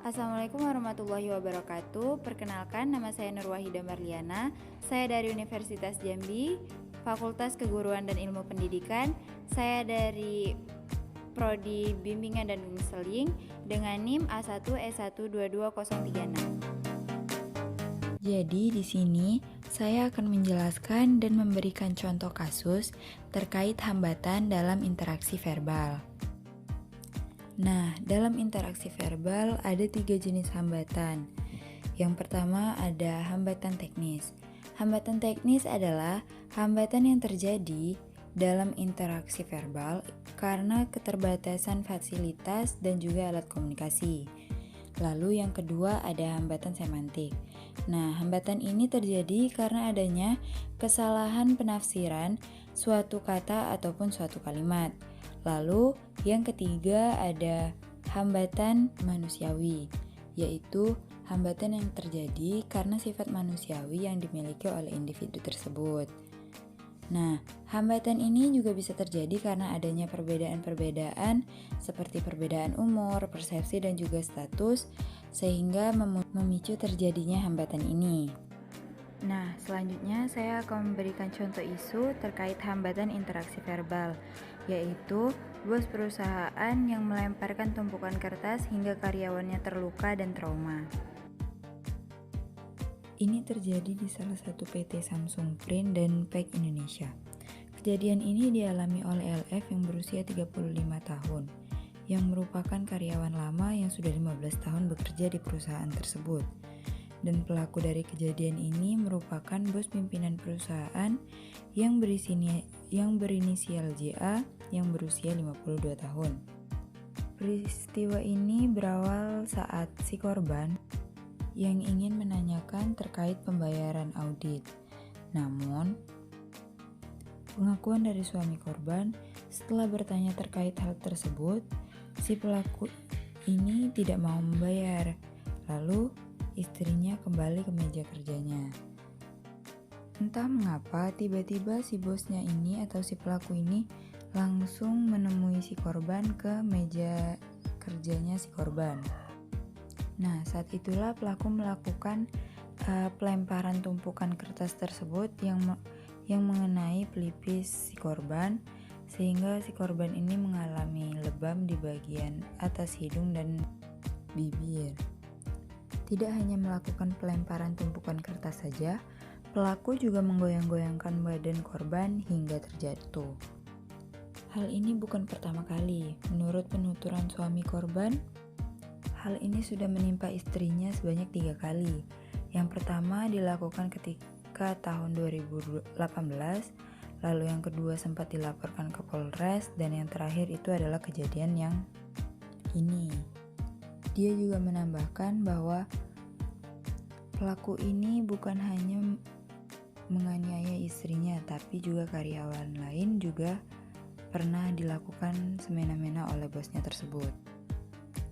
Assalamualaikum warahmatullahi wabarakatuh. Perkenalkan, nama saya Nurwahida Marliana. Saya dari Universitas Jambi, Fakultas Keguruan dan Ilmu Pendidikan. Saya dari Prodi Bimbingan dan Konseling dengan NIM A1E1220036. Jadi di sini saya akan menjelaskan dan memberikan contoh kasus terkait hambatan dalam interaksi verbal. Nah, dalam interaksi verbal ada 3 jenis hambatan. Yang pertama ada hambatan teknis. Hambatan teknis adalah hambatan yang terjadi dalam interaksi verbal karena keterbatasan fasilitas dan juga alat komunikasi. Lalu yang kedua ada hambatan semantik. Nah, hambatan ini terjadi karena adanya kesalahan penafsiran suatu kata ataupun suatu kalimat. Lalu yang ketiga ada hambatan manusiawi, yaitu hambatan yang terjadi karena sifat manusiawi yang dimiliki oleh individu tersebut. Nah, hambatan ini juga bisa terjadi karena adanya perbedaan-perbedaan seperti perbedaan umur, persepsi, dan juga status, sehingga memicu terjadinya hambatan ini. Nah, selanjutnya saya akan memberikan contoh isu terkait hambatan interaksi verbal, yaitu bos perusahaan yang melemparkan tumpukan kertas hingga karyawannya terluka dan trauma. Ini terjadi di salah satu PT Samsung Print dan Pack Indonesia. Kejadian ini dialami oleh LF yang berusia 35 tahun, yang merupakan karyawan lama yang sudah 15 tahun bekerja di perusahaan tersebut. Dan pelaku dari kejadian ini merupakan bos pimpinan perusahaan yang berinisial JA yang berusia 52 tahun. Peristiwa ini berawal saat si korban yang ingin menanyakan terkait pembayaran audit. Namun, pengakuan dari suami korban setelah bertanya terkait hal tersebut, si pelaku ini tidak mau membayar. Lalu, istrinya kembali ke meja kerjanya. Entah mengapa tiba-tiba si bosnya ini atau si pelaku ini langsung menemui si korban ke meja kerjanya si korban. Nah, saat itulah pelaku melakukan pelemparan tumpukan kertas tersebut yang mengenai pelipis si korban, sehingga si korban ini mengalami lebam di bagian atas hidung dan bibir. Tidak hanya melakukan pelemparan tumpukan kertas saja, pelaku juga menggoyang-goyangkan badan korban hingga terjatuh. Hal ini bukan pertama kali. Menurut penuturan suami korban, hal ini sudah menimpa istrinya sebanyak 3 kali. Yang pertama dilakukan ketika tahun 2018, lalu yang kedua sempat dilaporkan ke Polres, dan yang terakhir itu adalah kejadian yang ini. Dia juga menambahkan bahwa pelaku ini bukan hanya menganiaya istrinya, tapi juga karyawan lain juga pernah dilakukan semena-mena oleh bosnya tersebut.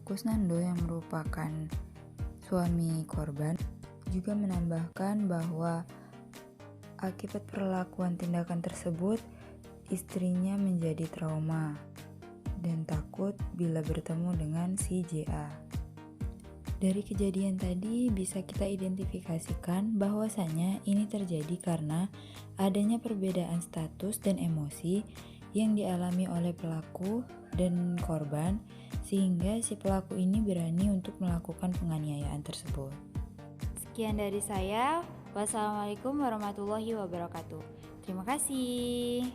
Kusnando yang merupakan suami korban juga menambahkan bahwa akibat perlakuan tindakan tersebut, istrinya menjadi trauma dan takut bila bertemu dengan si JA. Dari kejadian tadi bisa kita identifikasikan bahwasanya ini terjadi karena adanya perbedaan status dan emosi yang dialami oleh pelaku dan korban, sehingga si pelaku ini berani untuk melakukan penganiayaan tersebut. Sekian dari saya. Wassalamualaikum warahmatullahi wabarakatuh. Terima kasih.